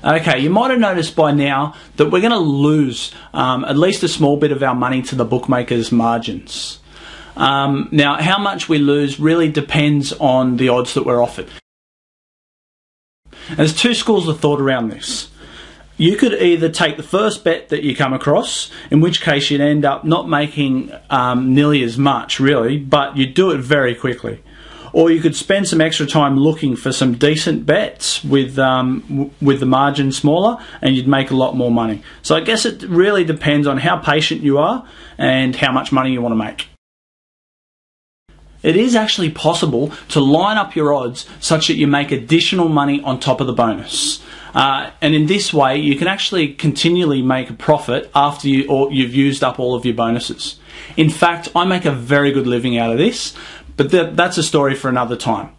Okay, you might have noticed by now that we're going to lose at least a small bit of our money to the bookmakers' margins. Now, how much we lose really depends on the odds that we're offered. There's two schools of thought around this. You could either take the first bet that you come across, in which case you'd end up not making nearly as much, really, but you'd do it very quickly. Or you could spend some extra time looking for some decent bets with the margin smaller, and you'd make a lot more money. So I guess it really depends on how patient you are and how much money you want to make. It is actually possible to line up your odds such that you make additional money on top of the bonus. And in this way, you can actually continually make a profit after you've used up all of your bonuses. In fact, I make a very good living out of this, but that's a story for another time.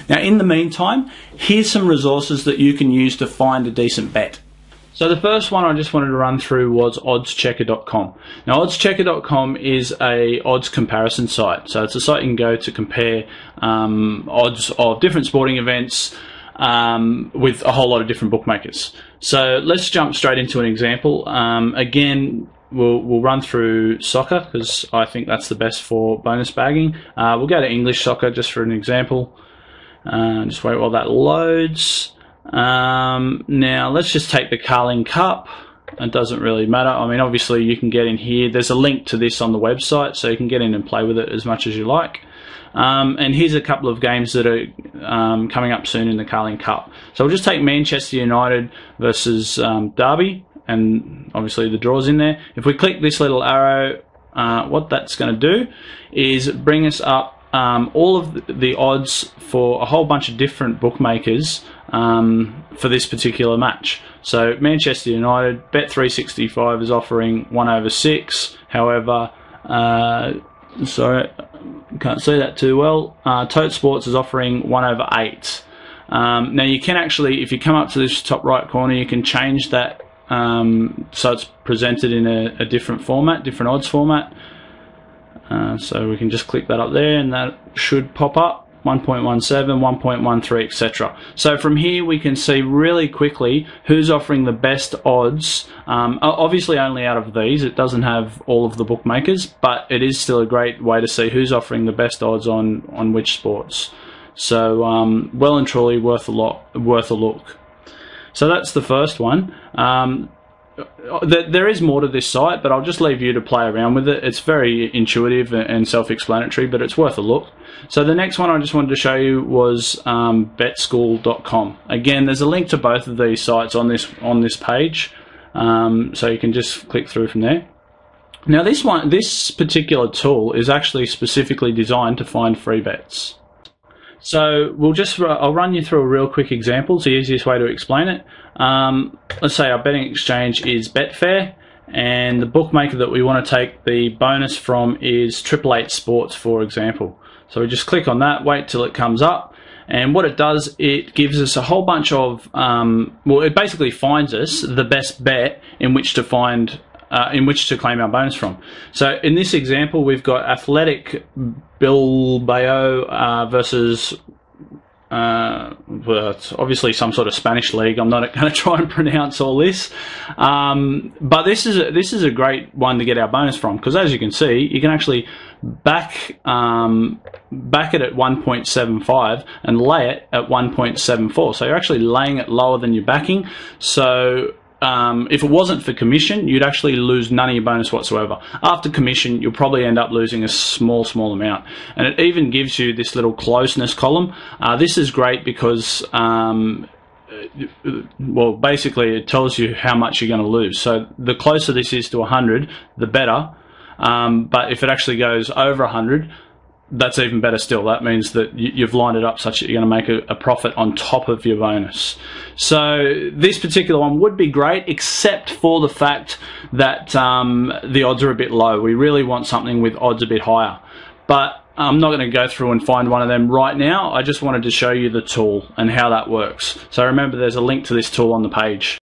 Now, in the meantime, here's some resources that you can use to find a decent bet. So the first one I just wanted to run through was oddschecker.com. Now, oddschecker.com is a odds comparison site. So it's a site you can go to compare odds of different sporting events with a whole lot of different bookmakers. So let's jump straight into an example. Again, we'll run through soccer because I think that's the best for bonus bagging. We'll go to English soccer just for an example. Just wait while that loads. Now let's just take the Carling Cup. It doesn't really matter. I mean, obviously you can get in here. There's a link to this on the website, so you can get in and play with it as much as you like. And here's a couple of games that are coming up soon in the Carling Cup. So we'll just take Manchester United versus Derby, and obviously the draw's in there. If we click this little arrow, what that's going to do is bring us up all of the odds for a whole bunch of different bookmakers for this particular match. So Manchester United, Bet365 is offering 1/6. However, sorry, can't see that too well. Tote Sports is offering 1/8. Now you can actually, if you come up to this top right corner, you can change that so it's presented in a different format, different odds format. So we can just click that up there and that should pop up 1.17, 1.13, etc. So from here we can see really quickly who's offering the best odds. Obviously only out of these, it doesn't have all of the bookmakers, but it is still a great way to see who's offering the best odds on which sports. So well and truly worth a look. So that's the first one. There is more to this site, but I'll just leave you to play around with it. It's very intuitive and self-explanatory, but it's worth a look. So the next one I just wanted to show you was betschool.com. Again, there's a link to both of these sites on this page, so you can just click through from there. Now this particular tool is actually specifically designed to find free bets. So I'll run you through a real quick example. It's the easiest way to explain it. Let's say our betting exchange is Betfair, and the bookmaker that we want to take the bonus from is 888 Sports, for example. So we just click on that, wait till it comes up, and what it does, it gives us a whole bunch of, it basically finds us the best bet in which to claim our bonus from. So in this example, we've got Athletic Bilbao versus well, it's obviously some sort of Spanish league. I'm not going to try and pronounce all this, but this is a great one to get our bonus from, because as you can see, you can actually back it at 1.75 and lay it at 1.74. So you're actually laying it lower than you're backing. So if it wasn't for commission, you'd actually lose none of your bonus whatsoever. After commission, you'll probably end up losing a small amount. And it even gives you this little closeness column. This is great because, well, basically it tells you how much you're going to lose. So the closer this is to 100, the better. But if it actually goes over 100, that's even better still. That means that you've lined it up such that you're going to make a profit on top of your bonus. So this particular one would be great, except for the fact that the odds are a bit low. We really want something with odds a bit higher. But I'm not going to go through and find one of them right now. I just wanted to show you the tool and how that works. So remember, there's a link to this tool on the page.